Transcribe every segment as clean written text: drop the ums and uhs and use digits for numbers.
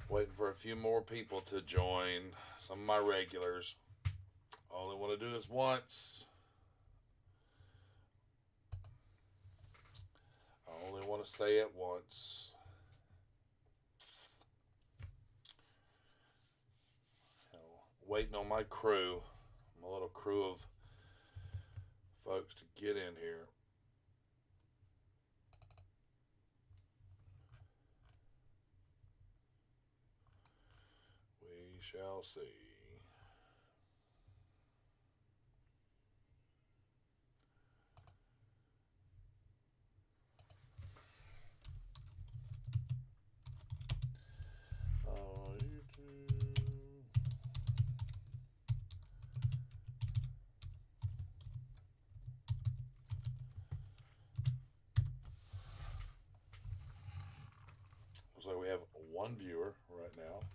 Waiting for a few more people to join. Some of my regulars. I only want to do this once. I only want to say it once. Waiting on my crew, my little crew of folks to get in here. We shall see. YouTube. Looks like we have one viewer right now.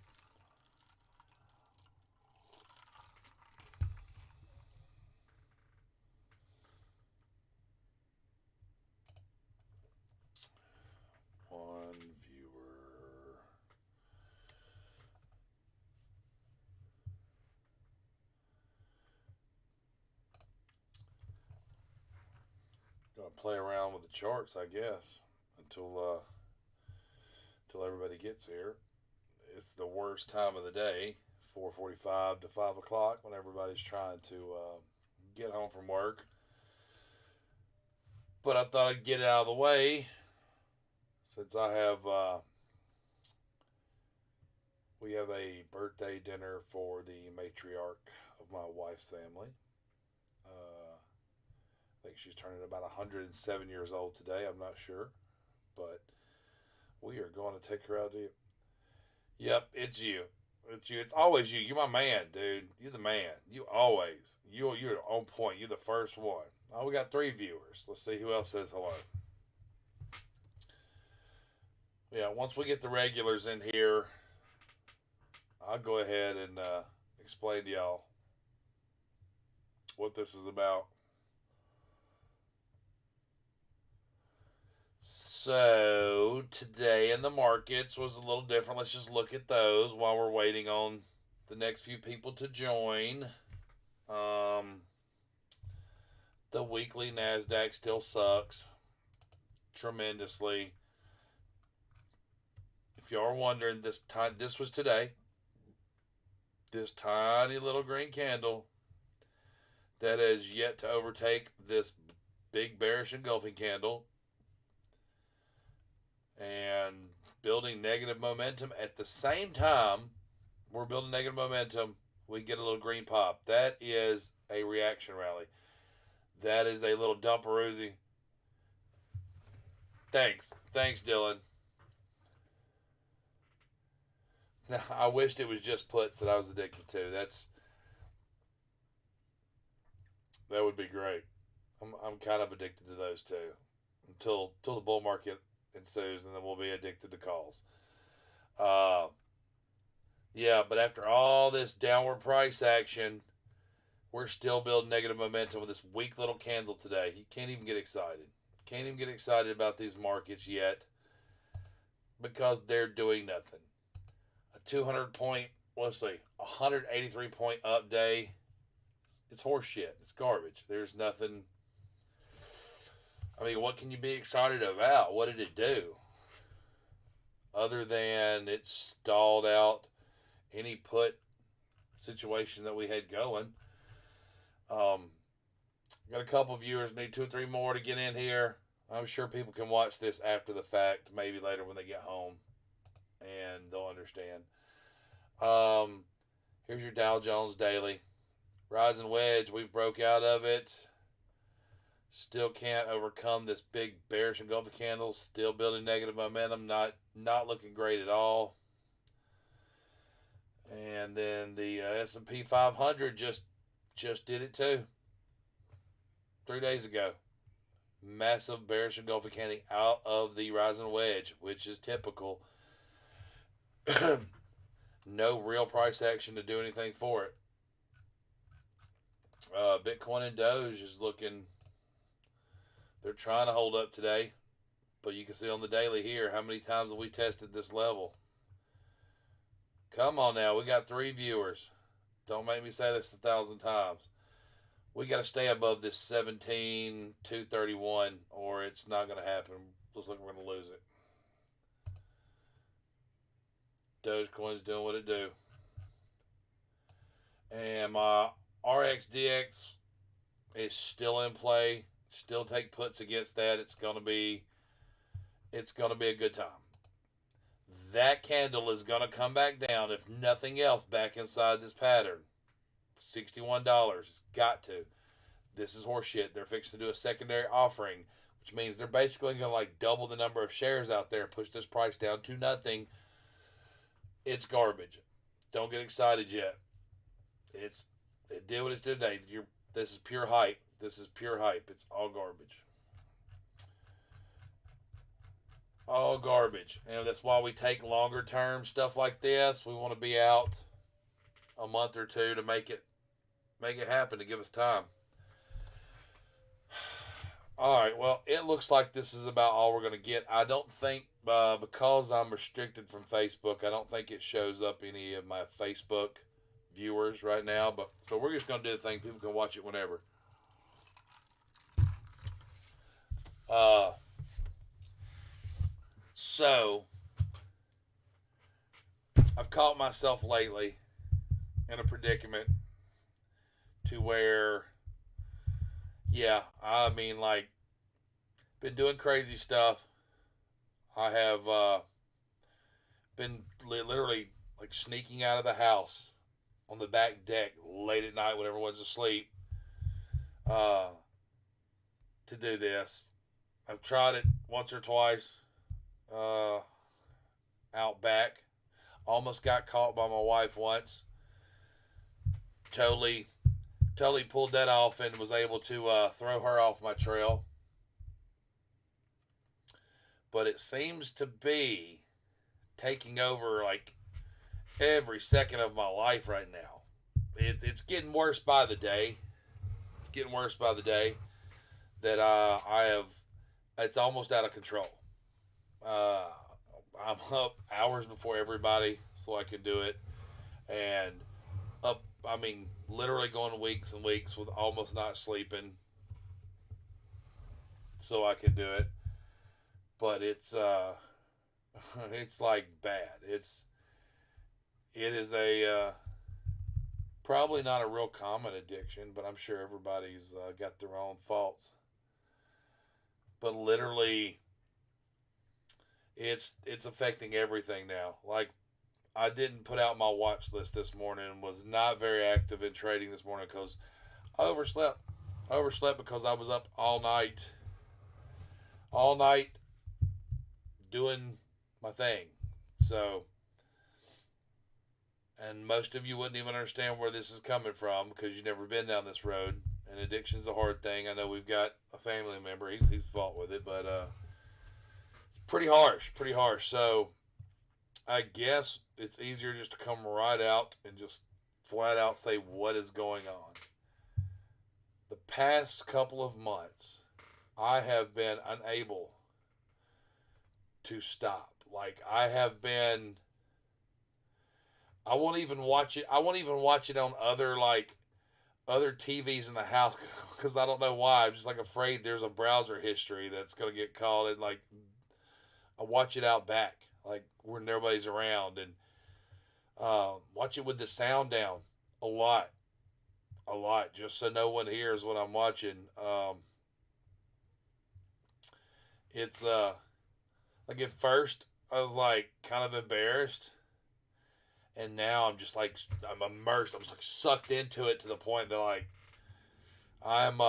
One viewer. Gonna play around with the charts, I guess, until everybody gets here. It's the worst time of the day, 4:45 to 5 o'clock, when everybody's trying to get home from work. But I thought I'd get it out of the way since we have a birthday dinner for the matriarch of my wife's family. I think she's turning about 107 years old today. I'm not sure, but we are going to take her out to you. Yep, it's you. It's you. It's always you. You're my man, dude. You're the man. You always. You're on point. You're the first one. Oh, we got three viewers. Let's see who else says hello. Yeah, once we get the regulars in here, I'll go ahead and explain to y'all what this is about. So, today in the markets was a little different. Let's just look at those while we're waiting on the next few people to join. Um, the weekly NASDAQ still sucks tremendously. If you are wondering, this was today. This tiny little green candle that has yet to overtake this big bearish engulfing candle and building negative momentum at the same time we're building negative momentum, we get a little green pop. That is a reaction rally. That is a little dumperoozy. Thanks, Dylan. I wished it was just puts that I was addicted to. That would be great. I'm kind of addicted to those too, until the bull market ensues, and then we'll be addicted to calls. Uh, yeah, but after all this downward price action, we're still building negative momentum with this weak little candle today. You can't even get excited. Can't even get excited about these markets yet because they're doing nothing. A 200 point, let's see, 183 point up day. It's horseshit. It's garbage. There's nothing. I mean, what can you be excited about? What did it do? Other than it stalled out any put situation that we had going. Got a couple viewers, need two or three more to get in here. I'm sure people can watch this after the fact, maybe later when they get home, and they'll understand. Um, Here's your Dow Jones Daily. Rising wedge, we've broke out of it. Still can't overcome this big bearish engulfing candle. Still building negative momentum. Not looking great at all. And then the S&P 500 just did it too. 3 days ago. Massive bearish engulfing candle out of the rising wedge, which is typical. No real price action to do anything for it. Bitcoin and Doge is looking. They're trying to hold up today, but you can see on the daily here how many times have we tested this level. Come on now. We got 3 viewers. Don't make me say this 1,000 times. We got to stay above this 17,231 or it's not going to happen. Looks like we're going to lose it. Dogecoin's doing what it do. And my RXDX is still in play. Still take puts against that. It's gonna be a good time. That candle is gonna come back down, if nothing else, back inside this pattern. $61. It's got to. This is horseshit. They're fixing to do a secondary offering, which means they're basically gonna like double the number of shares out there and push this price down to nothing. It's garbage. Don't get excited yet. It did what it did today. This is pure hype. This is pure hype. It's all garbage. All garbage. And that's why we take longer term stuff like this. We want to be out a month or two to make it happen, to give us time. All right. Well, it looks like this is about all we're going to get. I don't think because I'm restricted from Facebook, I don't think it shows up any of my Facebook viewers right now, but so we're just going to do the thing. People can watch it whenever. So I've caught myself lately in a predicament to where, yeah, I mean, like, been doing crazy stuff. I have been literally like sneaking out of the house on the back deck late at night when everyone's asleep to do this. I've tried it once or twice out back. Almost got caught by my wife once. Totally pulled that off and was able to throw her off my trail. But it seems to be taking over like every second of my life right now. It's getting worse by the day. It's getting worse by the day that I have. It's almost out of control. I'm up hours before everybody so I can do it, and up. I mean, literally going weeks and weeks with almost not sleeping so I can do it. But it's it's like bad. It is a probably not a real common addiction, but I'm sure everybody's got their own faults. But literally, it's affecting everything now. Like, I didn't put out my watch list this morning and was not very active in trading this morning because I overslept. I overslept because I was up all night doing my thing. So, and most of you wouldn't even understand where this is coming from because you've never been down this road. And addiction's a hard thing. I know we've got a family member. He's fought with it, but it's pretty harsh. So, I guess it's easier just to come right out and just flat out say what is going on. The past couple of months, I have been unable to stop. Like, I won't even watch it. I won't even watch it on other TVs in the house because I don't know why. I'm just like afraid there's a browser history that's going to get called, and like I watch it out back, like when nobody's around, and watch it with the sound down a lot, just so no one hears what I'm watching. It's like at first I was like kind of embarrassed, and now I'm just like I'm immersed. I'm just like sucked into it to the point that like I'm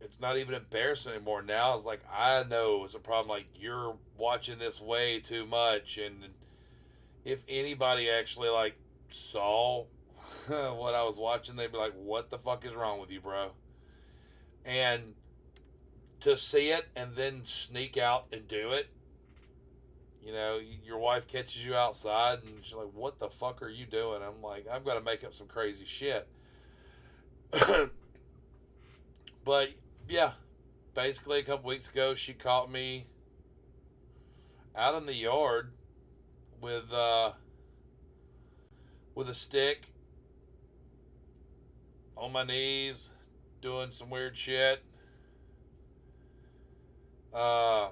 it's not even embarrassing anymore. Now it's like I know it's a problem. Like, you're watching this way too much, and if anybody actually like saw what I was watching, they'd be like, "What the fuck is wrong with you, bro?" And to see it and then sneak out and do it, you know, your wife catches you outside and she's like, "What the fuck are you doing?" I'm like, "I've got to make up some crazy shit." But yeah, basically a couple weeks ago, she caught me out in the yard with with a stick on my knees, doing some weird shit. No,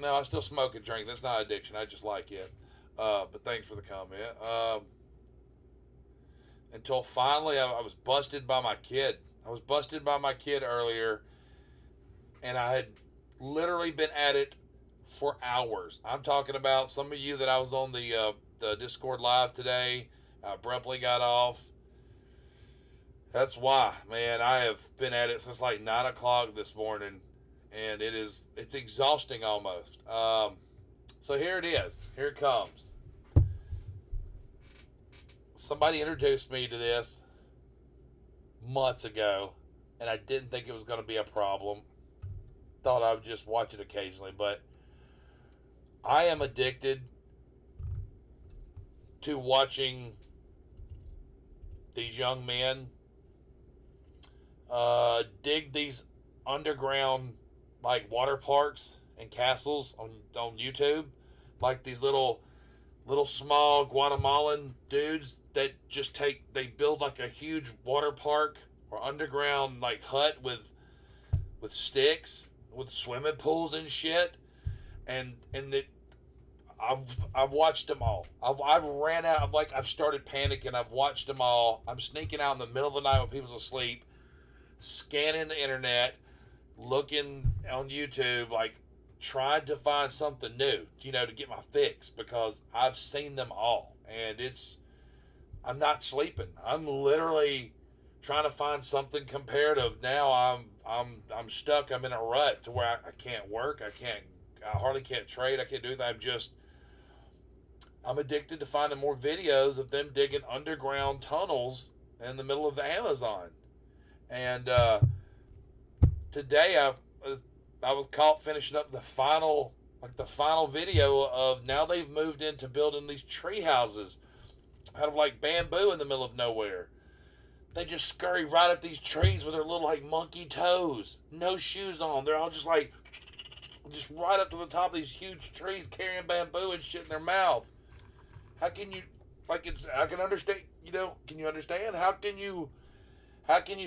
I still smoke and drink. That's not addiction. I just like it. But thanks for the comment. Until finally, I was busted by my kid. I was busted by my kid earlier, and I had literally been at it for hours. I'm talking about some of you that I was on the Discord live today. Brepley got off. That's why, man. I have been at it since like 9 o'clock this morning, and it's exhausting almost. So here it is. Here it comes. Somebody introduced me to this months ago, and I didn't think it was going to be a problem. Thought I would just watch it occasionally, but I am addicted to watching these young men dig these underground like water parks and castles on YouTube, like these little small Guatemalan dudes that just they build like a huge water park or underground like hut with sticks with swimming pools and shit, and that I've watched them all. I've ran out. I've started panicking. I've watched them all. I'm sneaking out in the middle of the night when people's asleep, scanning the internet, looking on YouTube, like trying to find something new, to get my fix, because I've seen them all, and I'm not sleeping. I'm literally trying to find something comparative. Now I'm stuck. I'm in a rut to where I can't work. I hardly can't trade. I can't do that. I'm addicted to finding more videos of them digging underground tunnels in the middle of the Amazon. And today I was caught finishing up the final video of, now they've moved into building these tree houses out of like bamboo in the middle of nowhere. They just scurry right up these trees with their little like monkey toes, no shoes on. They're all just right up to the top of these huge trees, carrying bamboo and shit in their mouth. How can you, I can understand, can you understand? How can you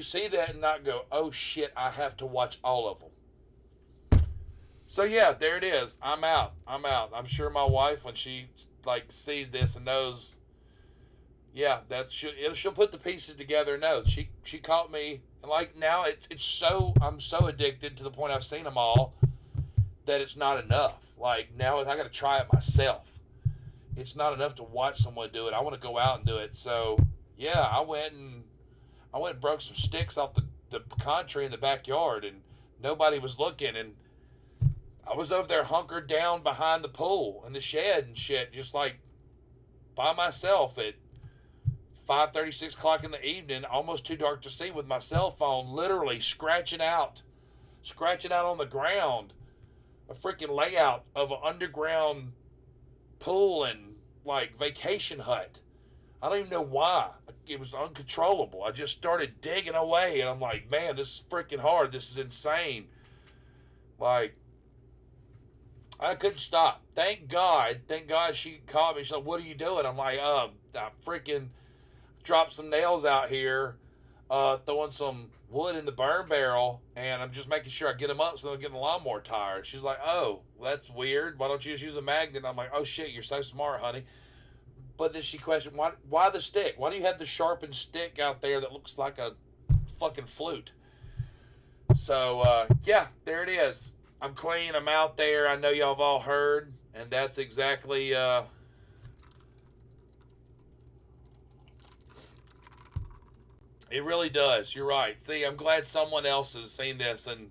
see that and not go, oh shit, I have to watch all of them? So yeah, there it is. I'm out. I'm sure my wife, when she sees this and knows, yeah, she'll put the pieces together and know. She caught me, and now I'm so addicted to the point I've seen them all that it's not enough. Now I got to try it myself. It's not enough to watch someone do it. I want to go out and do it. So yeah, I went and broke some sticks off the pecan tree in the backyard, and nobody was looking, and I was over there hunkered down behind the pool in the shed and shit, just by myself at 5:30, 6 o'clock in the evening, almost too dark to see, with my cell phone, literally scratching out on the ground a freaking layout of an underground pool and vacation hut. I don't even know why. It was uncontrollable. I just started digging away, and I'm like, man, this is freaking hard. This is insane. I couldn't stop. Thank God she called me. She's like, what are you doing? I'm like, I freaking dropped some nails out here, throwing some wood in the burn barrel, and I'm just making sure I get them up so I don't get the lawnmower tired. She's like, oh, that's weird. Why don't you just use a magnet? And I'm like, oh shit, you're so smart, honey. But then she questioned, why the stick? Why do you have the sharpened stick out there that looks like a fucking flute? So, yeah, there it is. I'm clean. I'm out there. I know y'all have all heard. And that's exactly, it really does. You're right. See, I'm glad someone else has seen this and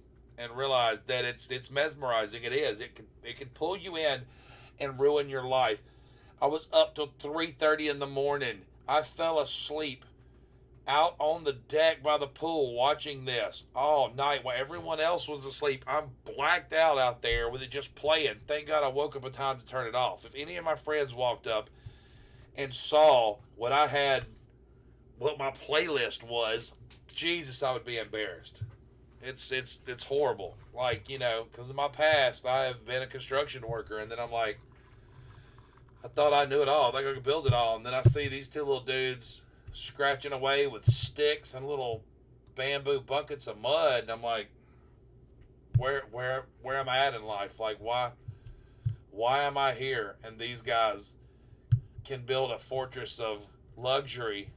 realized that it's mesmerizing. It is. It can pull you in and ruin your life. I was up till 3:30 in the morning. I fell asleep out on the deck by the pool watching this all night while everyone else was asleep. I'm blacked out there with it just playing. Thank God I woke up in time to turn it off. If any of my friends walked up and saw what my playlist was, Jesus, I would be embarrassed. It's horrible. Because in my past, I have been a construction worker, and then I'm like, I thought I knew it all. I think I could build it all. And then I see these two little dudes scratching away with sticks and little bamboo buckets of mud. And I'm like, where am I at in life? Like, why am I here? And these guys can build a fortress of luxury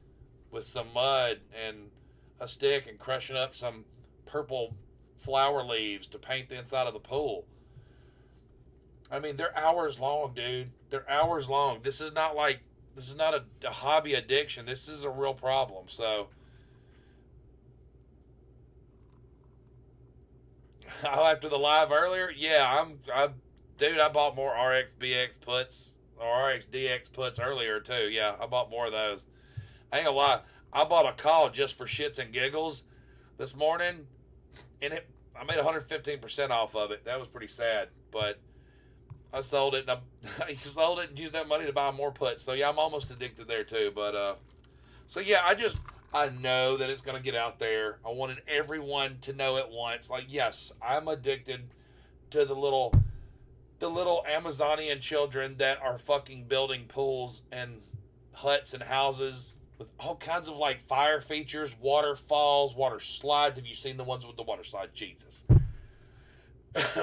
with some mud and a stick and crushing up some purple flower leaves to paint the inside of the pool. I mean, they're hours long, dude. They're hours long. This is not a hobby addiction. This is a real problem. So after the live earlier, yeah, dude. I bought more RXBX puts or RXDX puts earlier too. Yeah, I bought more of those. I ain't gonna lie. I bought a call just for shits and giggles this morning, and I made 115% off of it. That was pretty sad, but I sold it and I sold it and used that money to buy more puts. So yeah, I'm almost addicted there too. But so yeah, I know that it's gonna get out there. I wanted everyone to know at once. Like, yes, I'm addicted to the little Amazonian children that are fucking building pools and huts and houses with all kinds of like fire features, waterfalls, water slides. Have you seen the ones with the water slide? Jesus.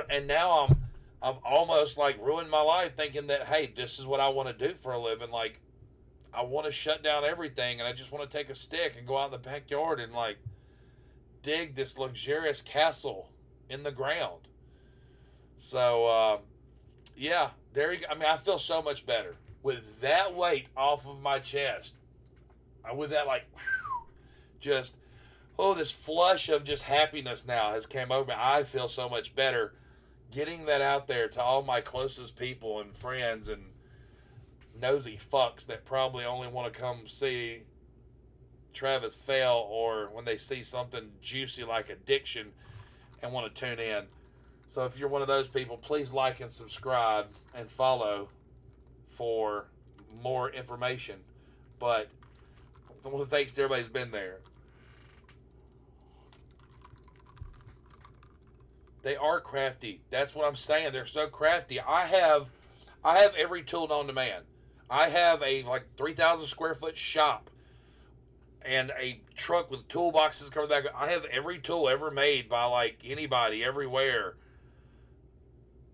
And now I've almost like ruined my life thinking that, hey, this is what I want to do for a living. Like, I want to shut down everything and I just want to take a stick and go out in the backyard and like dig this luxurious castle in the ground. So yeah, there you go. I mean, I feel so much better with that weight off of my chest. With that, like, just, oh, this flush of just happiness now has came over me. I feel so much better getting that out there to all my closest people and friends and nosy fucks that probably only want to come see Travis fail, or when they see something juicy like addiction and want to tune in. So if you're one of those people, please like and subscribe and follow for more information. But thanks to everybody who's been there. They are crafty. That's what I'm saying. They're so crafty. I have every tool known to man. I have a like 3,000 square foot shop and a truck with toolboxes covered that. I have every tool ever made by like anybody everywhere.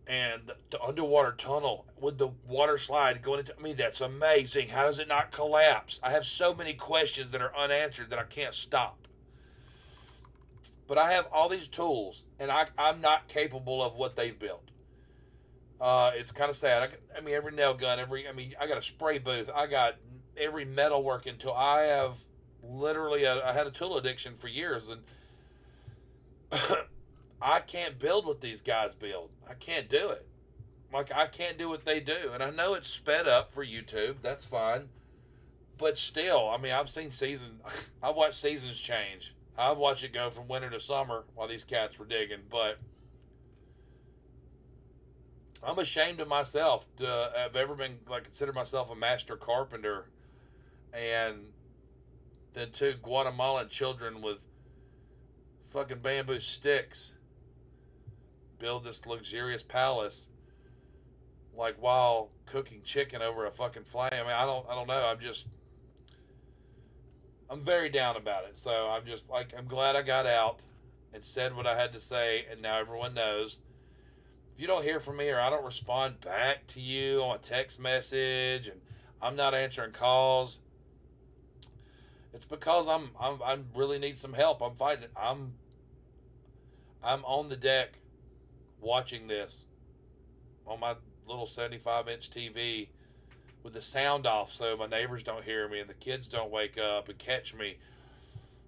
And the underwater tunnel with the water slide going into, I mean, that's amazing. How does it not collapse? I have so many questions that are unanswered that I can't stop. But I have all these tools, and I'm not capable of what they've built. It's kind of sad. I mean, every nail gun, I got a spray booth. I got every metalworking tool. I have literally, I had a tool addiction for years, and I can't build what these guys build. I can't do it. Like, I can't do what they do. And I know it's sped up for YouTube. That's fine. But still, I mean, I've watched seasons change. I've watched it go from winter to summer while these cats were digging. But I'm ashamed of myself to have ever been, like, consider myself a master carpenter. And then two Guatemalan children with fucking bamboo sticks build this luxurious palace, like, while cooking chicken over a fucking flame. I mean, I don't know. I'm very down about it. So I'm glad I got out and said what I had to say, and now everyone knows. If you don't hear from me or I don't respond back to you on a text message and I'm not answering calls, it's because I really need some help. I'm fighting it. I'm on the deck watching this on my little 75-inch TV with the sound off so my neighbors don't hear me and the kids don't wake up and catch me.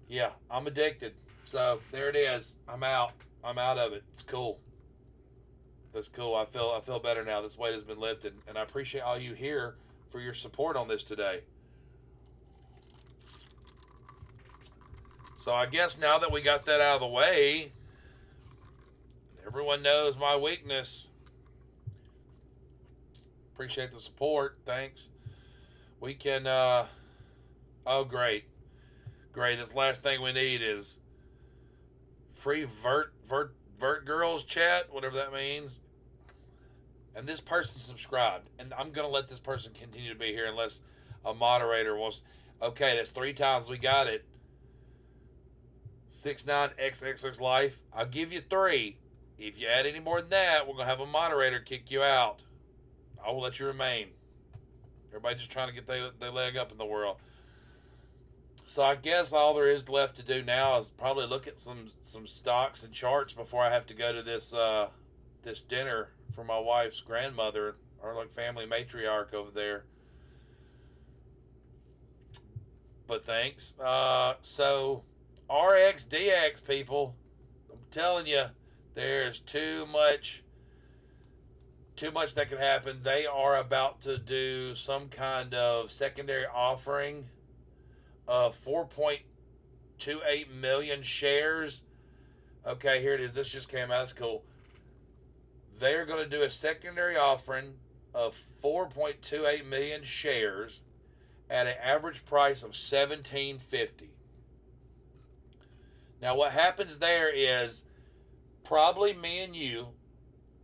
Yeah, I'm addicted. So there it is. I'm out. I'm out of it. It's cool. That's cool. I feel better now. This weight has been lifted, and I appreciate all you here for your support on this today. So I guess now that we got that out of the way, everyone knows my weakness. Appreciate the support. Thanks. We can, oh, great. Great. This last thing we need is free Vert Girls chat, whatever that means. and this person subscribed, and I'm going to let this person continue to be here unless a moderator wants. Okay, that's 3 times we got it. 69XXX Life. I'll give you 3. If you add any more than that, we're going to have a moderator kick you out. I will let you remain. Everybody just trying to get their leg up in the world. So I guess all there is left to do now is probably look at some stocks and charts before I have to go to this dinner for my wife's grandmother, our like family matriarch over there. But thanks. So RXDX people, I'm telling you, there's too much that could happen. They are about to do some kind of secondary offering of 4.28 million shares. Okay, here it is. This just came out. That's cool. They're going to do a secondary offering of 4.28 million shares at an average price of $17.50. Now, what happens there is probably me and you.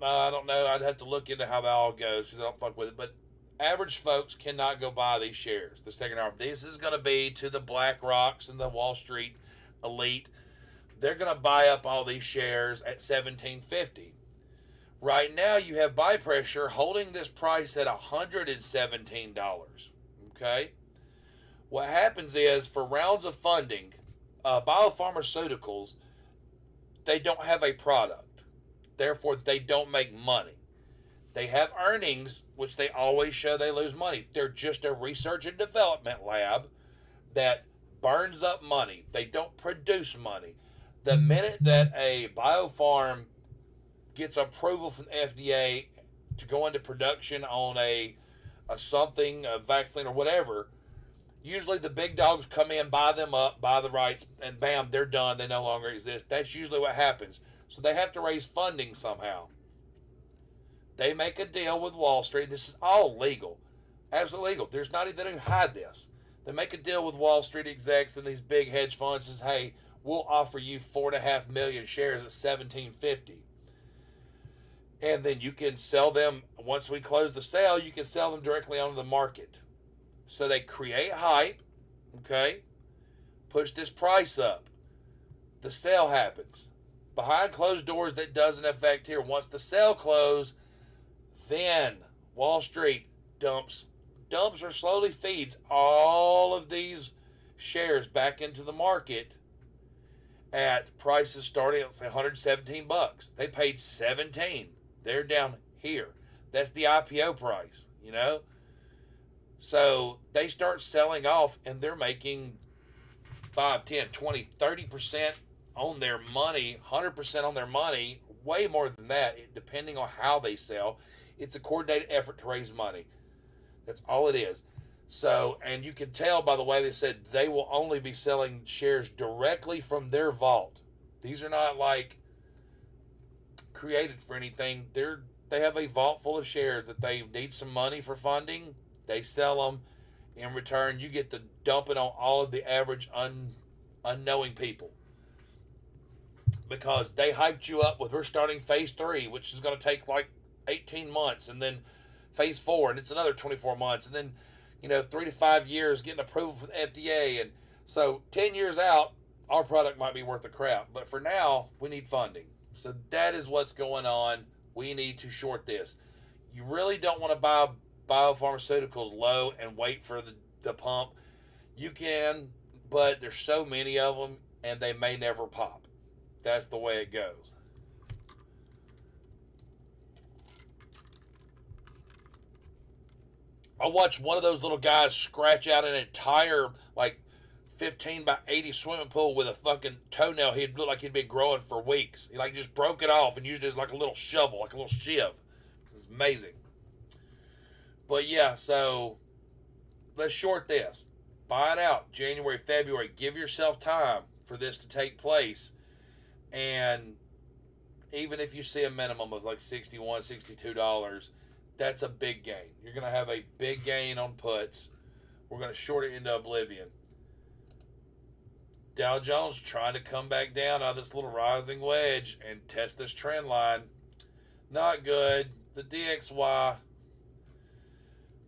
I don't know. I'd have to look into how that all goes because I don't fuck with it. But average folks cannot go buy these shares. The second offer. This is going to be to the Black Rocks and the Wall Street elite. They're going to buy up all these shares at $17.50. Right now, you have Buy Pressure holding this price at $117. Okay? What happens is, for rounds of funding, biopharmaceuticals, they don't have a product. Therefore, they don't make money. They have earnings, which they always show they lose money. They're just a research and development lab that burns up money. They don't produce money. The minute that a biopharm gets approval from the FDA to go into production on a vaccine or whatever, usually the big dogs come in, buy them up, buy the rights, and bam, they're done. They no longer exist. That's usually what happens. So they have to raise funding somehow. They make a deal with Wall Street. This is all legal. Absolutely legal. They don't hide this. They make a deal with Wall Street execs and these big hedge funds says, hey, we'll offer you 4.5 million shares at $17.50. And then you can sell them, once we close the sale, you can sell them directly onto the market. So they create hype, okay, push this price up. The sale happens. Behind closed doors, that doesn't affect here. Once the sale closes, then Wall Street dumps or slowly feeds all of these shares back into the market at prices starting at $117. They paid $17. They're down here. That's the IPO price, you know? So they start selling off and they're making 5, 10, 20, 30% on their money, 100% on their money, way more than that, depending on how they sell. It's a coordinated effort to raise money. That's all it is. So, and you can tell by the way they said they will only be selling shares directly from their vault. These are not like created for anything. They have a vault full of shares that they need some money for funding. They sell them. In return, you get to dump it on all of the average unknowing people. Because they hyped you up with we're starting phase 3, which is going to take like 18 months, and then phase 4, and it's another 24 months, and then 3 to 5 years getting approval from the FDA, and so 10 years out, our product might be worth a crap. But for now, we need funding. So that is what's going on. We need to short this. You really don't want to buy biopharmaceuticals low and wait for the pump. You can, but there's so many of them, and they may never pop. That's the way it goes. I watched one of those little guys scratch out an entire, 15 by 80 swimming pool with a fucking toenail. He'd look like he'd been growing for weeks. He just broke it off and used it as like a little shovel, like a little shiv. It was amazing. But yeah, so let's short this. Buy it out January, February. Give yourself time for this to take place. And even if you see a minimum of like $61, $62, that's a big gain. You're going to have a big gain on puts. We're going to short it into oblivion. Dow Jones trying to come back down out of this little rising wedge and test this trend line. Not good. the DXY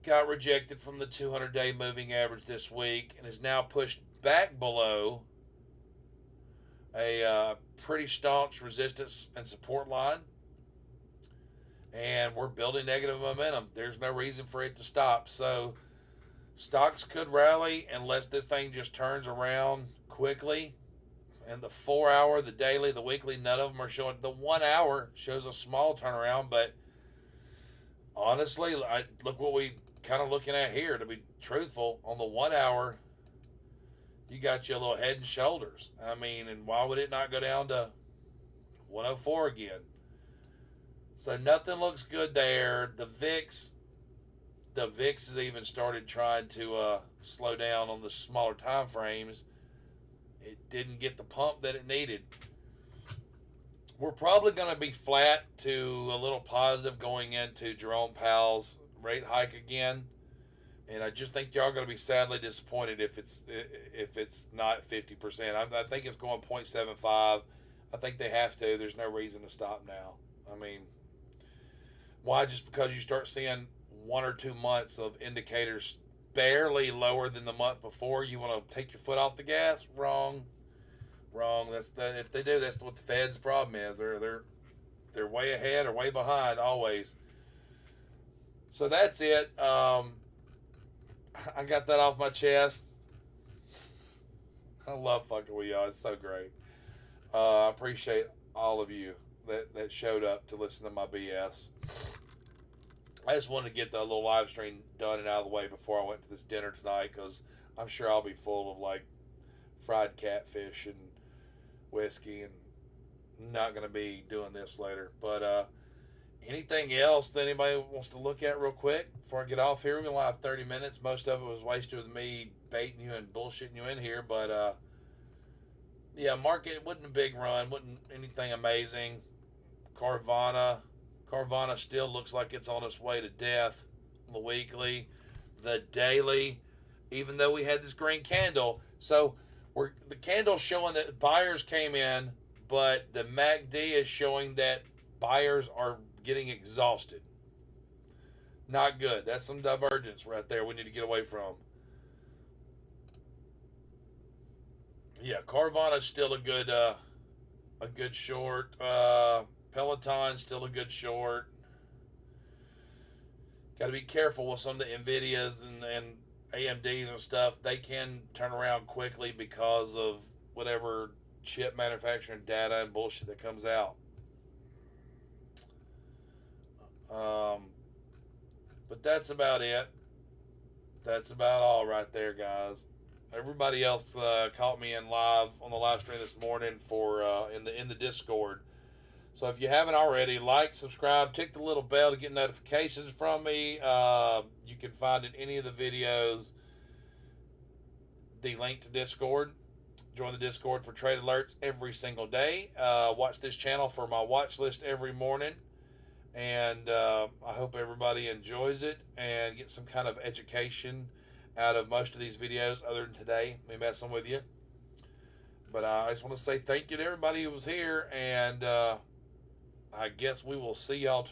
got rejected from the 200-day moving average this week and is now pushed back below a pretty staunch resistance and support line. And we're building negative momentum. There's no reason for it to stop. So stocks could rally unless this thing just turns around quickly. And the 4 hour, the daily, the weekly, none of them are showing. The 1 hour shows a small turnaround, but honestly, look what we kind of looking at here. To be truthful, on the 1 hour, you got your little head and shoulders. I mean, and why would it not go down to 104 again? So nothing looks good there. The VIX has even started trying to slow down on the smaller time frames. It didn't get the pump that it needed. We're probably going to be flat to a little positive going into Jerome Powell's rate hike again. And I just think y'all are going to be sadly disappointed if it's not 50%. I think it's going 0.75. I think they have to. There's no reason to stop now. I mean, why? Just because you start seeing 1 or 2 months of indicators barely lower than the month before, you want to take your foot off the gas? Wrong. If they do, that's what the Fed's problem is. They're way ahead or way behind always. So that's it. I got that off my chest. I love fucking with y'all. It's so great. I appreciate all of you that showed up to listen to my BS. I just wanted to get the little live stream done and out of the way before I went to this dinner tonight, because I'm sure I'll be full of like fried catfish and whiskey and not going to be doing this later. But anything else that anybody wants to look at real quick before I get off here? We're going to have 30 minutes. Most of it was wasted with me baiting you and bullshitting you in here. But yeah, market wasn't a big run. Wasn't anything amazing. Carvana still looks like it's on its way to death. The weekly, the daily, even though we had this green candle. So the candle's showing that buyers came in, but the MACD is showing that buyers are getting exhausted. Not good. That's some divergence right there we need to get away from. Yeah, Carvana's still a good short. Peloton still a good short. Got to be careful with some of the Nvidias and AMDs and stuff. They can turn around quickly because of whatever chip manufacturing data and bullshit that comes out. But that's about it. That's about all right there, guys. Everybody else caught me on the live stream this morning for in the Discord. So if you haven't already, like, subscribe, tick the little bell to get notifications from me. You can find in any of the videos the link to Discord. Join the Discord for trade alerts every single day. Watch this channel for my watch list every morning. And I hope everybody enjoys it and gets some kind of education out of most of these videos other than today, me messing with you. But I just want to say thank you to everybody who was here, and I guess we will see y'all tomorrow.